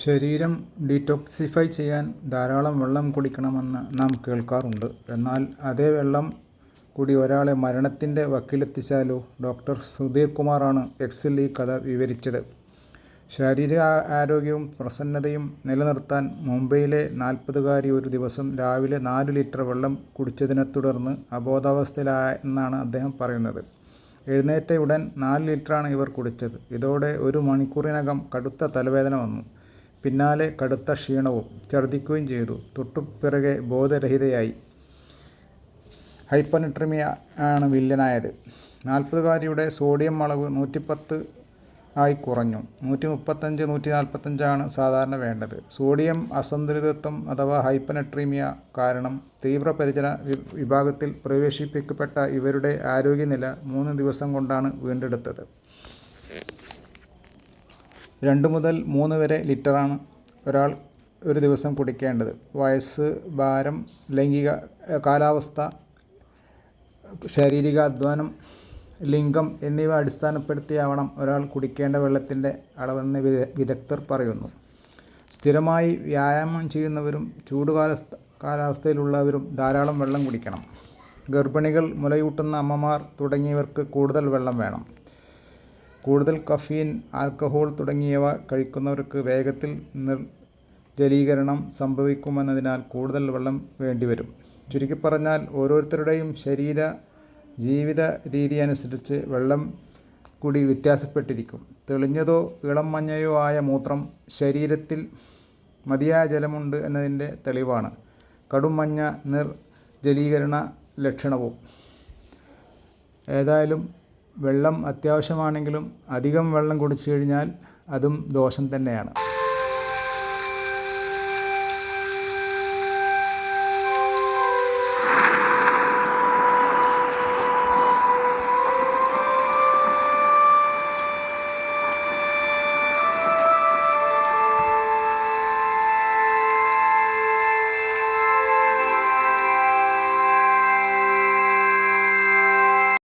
ശരീരം ഡീറ്റോക്സിഫൈ ചെയ്യാൻ ധാരാളം വെള്ളം കുടിക്കണമെന്ന് നാം കേൾക്കാറുണ്ട്. എന്നാൽ അതേ വെള്ളം കൂടി ഒരാളെ മരണത്തിൻ്റെ വക്കിലെത്തിച്ചാലോ? ഡോക്ടർ സുധീർ കുമാറാണ് എക്സിൽ ഈ കഥ വിവരിച്ചത്. ശാരീരിക ആരോഗ്യവും പ്രസന്നതയും നിലനിർത്താൻ മുംബൈയിലെ 40-കാരി ഒരു ദിവസം രാവിലെ 4 ലിറ്റർ വെള്ളം കുടിച്ചതിനെ തുടർന്ന് അബോധാവസ്ഥയിലായെന്നാണ് അദ്ദേഹം പറയുന്നത്. എഴുന്നേറ്റ ഉടൻ 4 ലിറ്ററാണ് ഇവർ കുടിച്ചത്. ഇതോടെ 1 മണിക്കൂറിനകം കടുത്ത തലവേദന വന്നു. പിന്നാലെ കടുത്ത ക്ഷീണവും ഛർദ്ദിക്കുകയും ചെയ്തു. തൊട്ടുപിറകെ ബോധരഹിതയായി. ഹൈപ്പർനെട്രീമിയ ആണ് വില്ലനായത്. 40-കാരിയുടെ സോഡിയം അളവ് 110 ആയി കുറഞ്ഞു. 135-145 ആണ് സാധാരണ വേണ്ടത്. സോഡിയം അസന്തുലിതത്വം അഥവാ ഹൈപ്പർനെട്രീമിയ കാരണം തീവ്രപരിചരണ വിഭാഗത്തിൽ പ്രവേശിപ്പിക്കപ്പെട്ട ഇവരുടെ ആരോഗ്യനില 3 ദിവസം കൊണ്ടാണ് വീണ്ടെടുത്തത്. 2 മുതൽ 3 വരെ ലിറ്ററാണ് ഒരാൾ ഒരു ദിവസം കുടിക്കേണ്ടത്. വയസ്സ്, ഭാരം, ലൈംഗിക കാലാവസ്ഥ, ശാരീരിക അധ്വാനം, ലിംഗം എന്നിവ അടിസ്ഥാനപ്പെടുത്തിയാവണം ഒരാൾ കുടിക്കേണ്ട വെള്ളത്തിൻ്റെ അളവെന്ന് വിദഗ്ധർ പറയുന്നു. സ്ഥിരമായി വ്യായാമം ചെയ്യുന്നവരും കാലാവസ്ഥയിലുള്ളവരും ധാരാളം വെള്ളം കുടിക്കണം. ഗർഭിണികൾ, മുലയൂട്ടുന്ന അമ്മമാർ തുടങ്ങിയവർക്ക് കൂടുതൽ വെള്ളം വേണം. കൂടുതൽ കഫീൻ, ആൽക്കഹോൾ തുടങ്ങിയവ കഴിക്കുന്നവർക്ക് വേഗത്തിൽ നിർജ്ജലീകരണം സംഭവിക്കുമെന്നതിനാൽ കൂടുതൽ വെള്ളം വേണ്ടിവരും. ചുരുക്കിപ്പറഞ്ഞാൽ ഓരോരുത്തരുടെയും ജീവിത രീതി അനുസരിച്ച് വെള്ളം കൂടി വ്യത്യാസപ്പെട്ടിരിക്കും. തെളിഞ്ഞതോ ഇളം മഞ്ഞയോ ആയ മൂത്രം ശരീരത്തിൽ മതിയായ ജലമുണ്ട് എന്നതിൻ്റെ തെളിവാണ്. കടും മഞ്ഞ നിർജ്ജലീകരണ ലക്ഷണവും. ഏതായാലും വെള്ളം അത്യാവശ്യമാണെങ്കിലും അധികം വെള്ളം കുടിച്ചു കഴിഞ്ഞാൽ അതും ദോഷം തന്നെയാണ്.